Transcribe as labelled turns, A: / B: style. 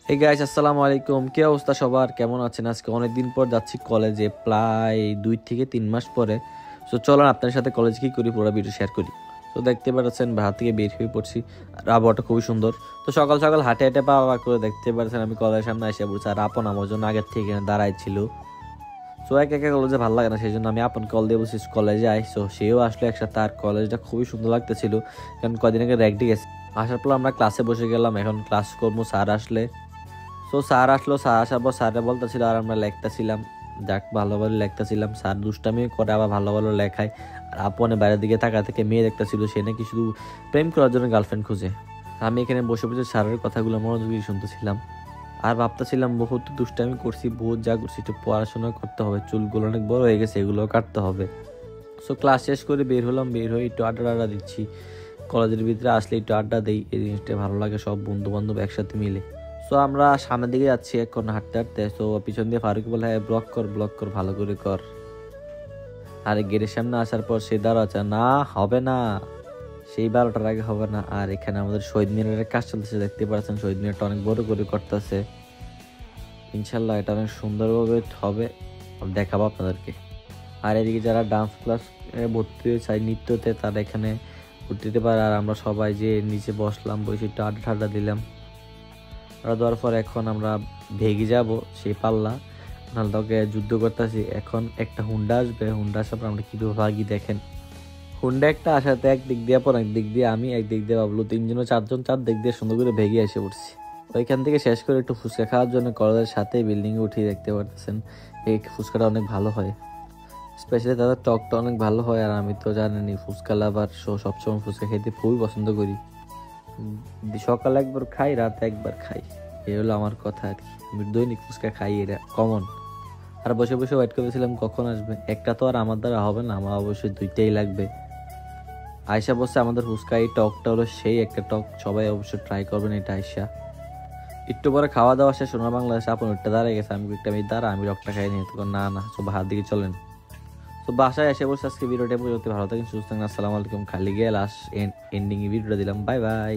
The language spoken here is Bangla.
A: এই গাইস, আসসালামু আলাইকুম। কি অবস্থা সবার, কেমন আছেন? আজকে অনেকদিন পর যাচ্ছি কলেজে, প্রায় 2 থেকে 3 মাস পরে। তো চলুন আপনার সাথে কলেজ কি করি পুরো ভিডিও শেয়ার করি। তো দেখতে পাচ্ছেন বাসা থেকে বের হয়ে পড়ছি, আর আবহাওয়াটা খুবই সুন্দর। তো সকাল সকাল হাঁটে হাঁটে পা করে দেখতে পাচ্ছেন আমি কলেজের সামনে এসে পড়ছি, আর আপন আমার জন্য আগের থেকে এখানে দাঁড়াই ছিল। সো একা একা কলেজে ভালো লাগে না, সেই জন্য আমি আপন কল দিয়ে বলছি কলেজে আইসো, সেও আসলো একসাথে। আর কলেজটা খুবই সুন্দর লাগতেছিল, কারণ কদিন আগে র্যাগডি গেছে। আসার পর আমরা ক্লাসে বসে গেলাম, এখন ক্লাস করবো। স্যার আসলে, তো স্যার আসলো, স্যার আসার পর স্যারে বলতেছিল, আর আমরা লেখতেছিলাম। যাক, ভালো ভালো লেখতেছিলাম। স্যার দুষ্টামি করে আবার ভালো ভালো লেখায়। আর আপনে বাইরের দিকে তাকা থেকে মেয়ে দেখতেছিল, সে নাকি শুধু প্রেম করার জন্য গার্লফ্রেন্ড খুঁজে। আমি এখানে বসে বসে স্যারের কথাগুলো মনোযোগী শুনতেছিলাম, আর ভাবতেছিলাম বহুত দুষ্টামি করছি, বহুত যা করছি, একটু পড়াশোনা করতে হবে, চুলগুলো অনেক বড় হয়ে গেছে, এগুলো কাটতে হবে। সো ক্লাস শেষ করে বের হলাম, বের হয়ে একটু আড্ডা আড্ডা দিচ্ছি। কলেজের ভিতরে আসলে একটু আড্ডা দেই, এই জিনিসটা ভালো লাগে, সব বন্ধু বান্ধব একসাথে মিলে। সো আমরা সামনের দিকে যাচ্ছি এখন হাঁটতে হাঁটতে। তো পিছন দিয়ে ফারুক বলে, হ্যাঁ ব্লক কর ব্লক কর, ভালো করে কর। আর গেটের সামনে আসার পর সে দাঁড়াচ্ছে, না হবে না, সেই 12টার আগে হবে না। আর এখানে আমাদের শহীদ মিনারের কাজ চলতেছে, দেখতে পাচ্ছেন শহীদ মিনারটা অনেক বড় করে করতেছে। ইনশাল্লাহ এটা অনেক সুন্দরভাবে হবে, দেখাবো আপনাদেরকে। আর এদিকে যারা ডান্স ক্লাস ভর্তি হয়ে চাই নৃত্যতে, তারা এখানে ভর্তি দিতে পারে। আর আমরা সবাই যে নিচে বসলাম, বসে একটু আড্ডা ঠাড্ডা দিলাম। আড্ডা দেওয়ার পর এখন আমরা ভেগে যাব সেই পাল্লা, নাহলে তোকে যুদ্ধ করতেছি। এখন একটা হুন্ডা আসবে, হুন্ডা আসার পর আমরা কীভাবে ভাগি দেখেন। হুন্ডা একটা আসাতে একদিক দিয়ে পর একদিক দিয়ে আমি, একদিক দিয়ে বাবলু, তিনজনে চারজন চার দিক দিয়ে সুন্দর করে ভেগে এসে পড়ছি। ওইখান থেকে শেষ করে একটু ফুচকা খাওয়ার জন্য কলেজের সাথে বিল্ডিংয়ে উঠিয়ে, দেখতে পারতেছেন এই ফুচকাটা অনেক ভালো হয়, স্পেশালি তাদের টকটা অনেক ভালো হয়। আর আমি তো জানেনি ফুচকা লাভার, সবসময় ফুচকা খেতে খুবই পছন্দ করি। সকালে একবার খাই, রাতে একবার খাই, এই হলো আমার কথা আর কি। আমি দৈনিক ফুচকা খাই, এটা কমন। আর বসে বসে ওয়েট করেছিলাম কখন আসবে। একটা তো আর আমার দ্বারা হবে না, আমার অবশ্যই দুইটাই লাগবে। আয়সা বসে আমাদের ফুচকা, এই টকটা হলো সেই একটা টক, সবাই অবশ্যই ট্রাই করবেন এটা আয়সা। একটু পরে খাওয়া দাওয়া শেষ, সোনার বাংলাদেশ আপন ওটা দাঁড়িয়ে গেছে, আমি একটা মেয়ে দাঁড়া, আমি রকটা খাই নিয়ে, তখন না না সব হাত দিকে চলেন। তো বাসায় এসে বসে আজকে ভিডিওটা পর্যন্ত, ভালো থাকেন, সুস্থ থাকেন, আসসালামু আলাইকুম। খালি গিয়ে লাস্ট এন্ডিং ভিডিওটা দিলাম, বাই বাই।